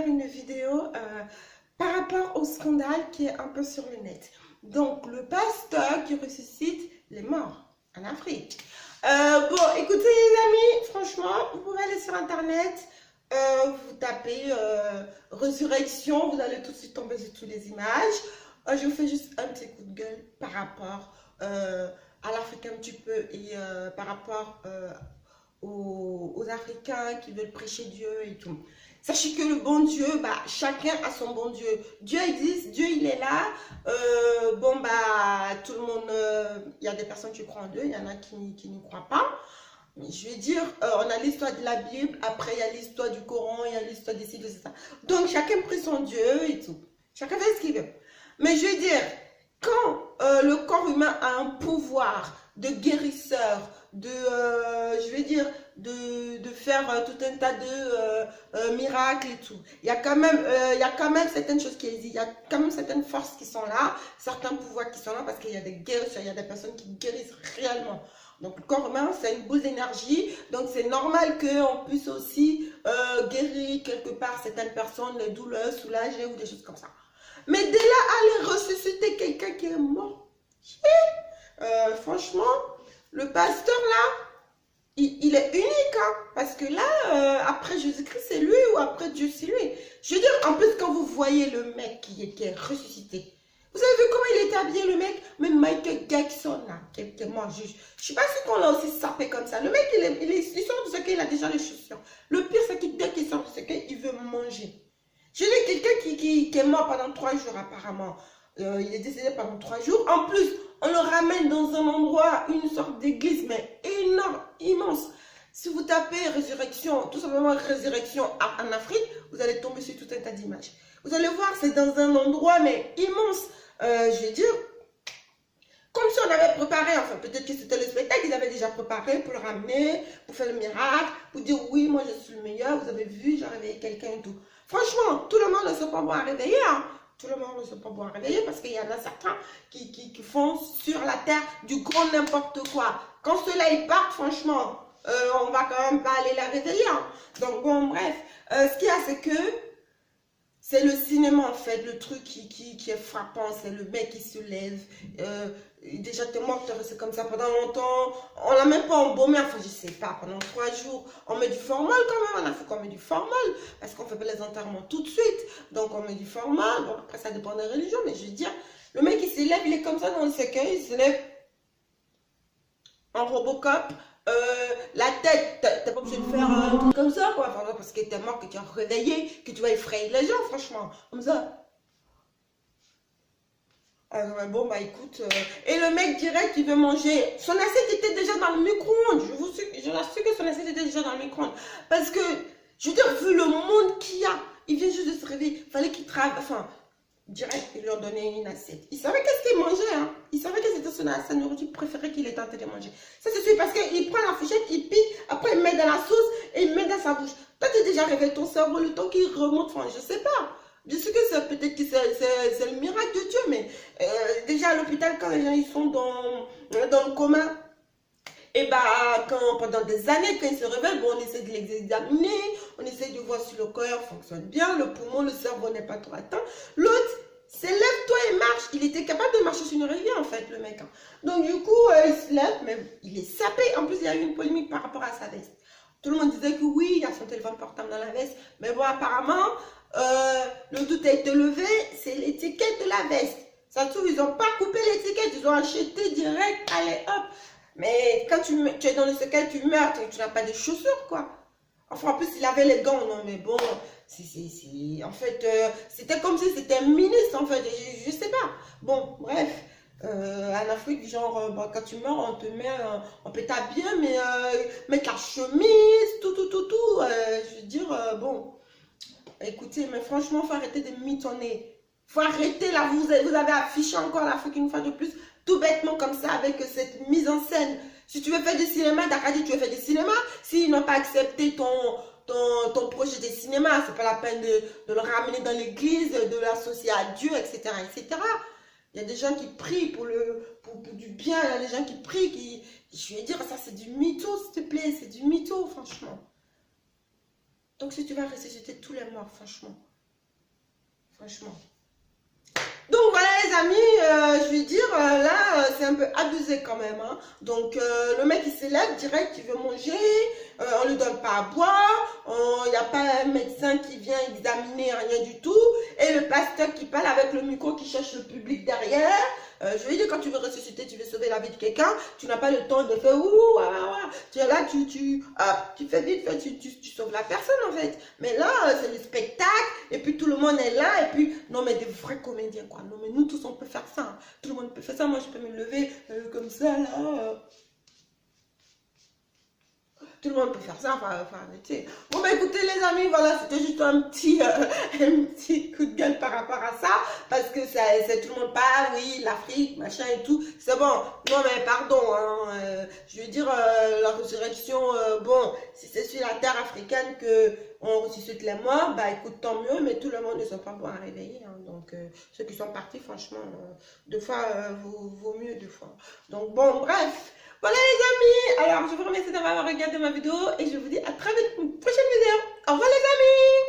faire une vidéo par rapport au scandale qui est un peu sur le net. Donc, le pasteur qui ressuscite les morts en Afrique. Bon, écoutez les amis, franchement, vous pouvez aller sur Internet, vous tapez résurrection, vous allez tout de suite tomber sur toutes les images. Je vous fais juste un petit coup de gueule par rapport à l'Afrique un petit peu et par rapport aux Africains qui veulent prêcher Dieu et tout. Sachez que le bon Dieu, chacun a son bon Dieu. Dieu existe, Dieu il est là. Tout le monde, il y a des personnes qui croient en Dieu, il y en a qui n'y croient pas. Mais je vais dire, on a l'histoire de la Bible, après il y a l'histoire du Coran, il y a l'histoire des ci, de ça. Donc chacun prie son Dieu et tout. Chacun fait ce qu'il veut. Mais je veux dire, quand le corps humain a un pouvoir de guérisseur, de faire tout un tas de miracles et tout. Il y a quand même certaines choses qui existent, il y a quand même certaines forces qui sont là, certains pouvoirs qui sont là parce qu'il y a des guérisseurs, il y a des personnes qui guérissent réellement. Donc le corps humain, c'est une boule d'énergie, donc c'est normal qu'on puisse aussi guérir quelque part certaines personnes, les douleurs, soulager ou des choses comme ça. Mais dès là, aller ressusciter quelqu'un qui est mort, franchement, le pasteur là, il est unique, hein, parce que là, après Jésus-Christ, c'est lui, ou après Dieu, c'est lui. Je veux dire, en plus, quand vous voyez le mec qui est ressuscité, vous avez vu comment il était habillé, le mec? Même Michael Jackson, là, qui est mort, je ne suis pas sûr qu'on l'a aussi sapé comme ça. Le mec, il sort de ce qu'il a déjà les chaussures. Le pire, c'est qu'il dès qu'il sort de ce qu'il veut manger. Je dis quelqu'un qui est mort pendant 3 jours, apparemment. Il est décédé pendant 3 jours. En plus, on le ramène dans un endroit, une sorte d'église, mais énorme, immense. Si vous tapez résurrection, tout simplement résurrection en Afrique, vous allez tomber sur tout un tas d'images. Vous allez voir, c'est dans un endroit, mais immense. Je vais dire, comme si on avait préparé, enfin peut-être que c'était le spectacle, ils avaient déjà préparé pour le ramener, pour faire le miracle, pour dire oui, moi je suis le meilleur, vous avez vu, j'ai réveillé quelqu'un et tout. Franchement, tout le monde ne se pas bon à réveiller, hein. Tout le monde ne se pas bon à réveiller parce qu'il y en a certains qui font sur la terre du grand n'importe quoi. Quand ceux-là ils partent, franchement, on va quand même pas aller la réveiller, hein. Donc bon, bref, ce qu'il y a, c'est que c'est le cinéma en fait, le truc qui est frappant, c'est le mec qui se lève, déjà t'es mort, t'es resté comme ça pendant longtemps, on l'a même pas embaumé, enfin je sais pas, pendant 3 jours, on met du formol quand même, il faut qu'on met du formol, parce qu'on fait pas les enterrements tout de suite, donc on met du formol, bon après ça dépend des religions, mais je veux dire, le mec il se lève, il est comme ça dans le cercueil, il se lève en Robocop, la tête, t'as pas obligé de faire un truc comme ça, quoi. Enfin, parce que t'es mort, que tu as réveillé, que tu vas effrayer les gens, franchement. Comme ça. Bon, écoute. Et le mec direct, il veut manger. Son assiette était déjà dans le micro-ondes. Je l'assure que son assiette était déjà dans le micro-ondes. Parce que, je veux dire, vu le monde qu'il y a, il vient juste de se réveiller. Il fallait qu'il travaille. Enfin, direct, il leur donnait une assiette. Il savait qu'est-ce qu'il mangeait, hein. Il savait que c'était sa nourriture préférée qu'il était en train de manger. Ça, c'est sûr, parce qu'il prend la fourchette, il pique, après il met dans la sauce et il met dans sa bouche. Toi, tu as déjà réveillé ton cerveau, le temps qu'il remonte, enfin, je sais pas. Je sais que peut-être que c'est le miracle de Dieu, mais déjà à l'hôpital, quand les gens ils sont dans le coma, et pendant des années, quand ils se réveillent, bon, on essaie de les examiner, on essaie de voir si le cœur fonctionne bien, le poumon, le cerveau n'est pas trop atteint. L'autre, c'est lève-toi et marche. Il était capable de marcher sur une rivière, en fait, le mec, hein. Donc, du coup, il se lève, mais il est sapé. En plus, il y a eu une polémique par rapport à sa veste. Tout le monde disait que oui, il y a son téléphone portable dans la veste. Mais bon, apparemment, le doute a été levé, c'est l'étiquette de la veste. Ça se trouve, ils n'ont pas coupé l'étiquette, ils ont acheté direct, allez, hop. Mais quand tu es dans le cercueil, tu meurs, tu n'as pas de chaussures, quoi. Enfin, en plus, il avait les gants, non, mais bon, en fait, c'était comme si c'était un ministre, en fait, je sais pas. Bon, bref, en Afrique, genre, quand tu meurs, on te met, on peut t'habiller, mais mettre la chemise, tout, je veux dire, bon, écoutez, mais franchement, il faut arrêter de mitonner. Il faut arrêter, là, vous avez affiché encore l'Afrique une fois de plus, tout bêtement comme ça, avec cette mise en scène. Si tu veux faire du cinéma, t'as qu'à dire tu veux faire du cinéma. S'ils n'ont pas accepté ton projet de cinéma, c'est pas la peine de le ramener dans l'église, de l'associer à Dieu, etc., etc. Il y a des gens qui prient pour du bien, il y a des gens qui prient, je vais dire, ça c'est du mytho, s'il te plaît, c'est du mytho, franchement. Donc si tu vas ressusciter tous les morts, franchement, Franchement. Donc voilà les amis, je vais dire, là c'est un peu abusé quand même. Hein. Donc le mec il s'élève direct, il veut manger, on lui donne pas à boire, il n'y a pas un médecin qui vient examiner, rien du tout. Et le pasteur qui parle avec le micro qui cherche le public derrière. Je vais dire, quand tu veux ressusciter, tu veux sauver la vie de quelqu'un, tu n'as pas le temps de faire ouh, tu es là, tu fais vite, tu sauves la personne en fait. Mais là, c'est le spectacle, et puis tout le monde est là, et puis, non mais des vrais comédiens quoi. Non mais nous tous on peut faire ça, hein. Tout le monde peut faire ça, moi je peux me lever comme ça là. Tout le monde peut faire ça, enfin arrêtez. Bon bah écoutez les amis, voilà, c'était juste un petit coup de gueule par rapport à ça, parce que c'est tout le monde parle, oui, l'Afrique, machin et tout, c'est bon, non mais pardon, hein, je veux dire, la résurrection, bon, si c'est sur la terre africaine que on ressuscite les morts, bah écoute, tant mieux, mais tout le monde ne sont pas bons à réveiller, hein, donc ceux qui sont partis, franchement, deux fois, vaut mieux deux fois. Donc bon, bref. Voilà les amis, alors je vous remercie d'avoir regardé ma vidéo et je vous dis à très vite pour une prochaine vidéo. Au revoir les amis.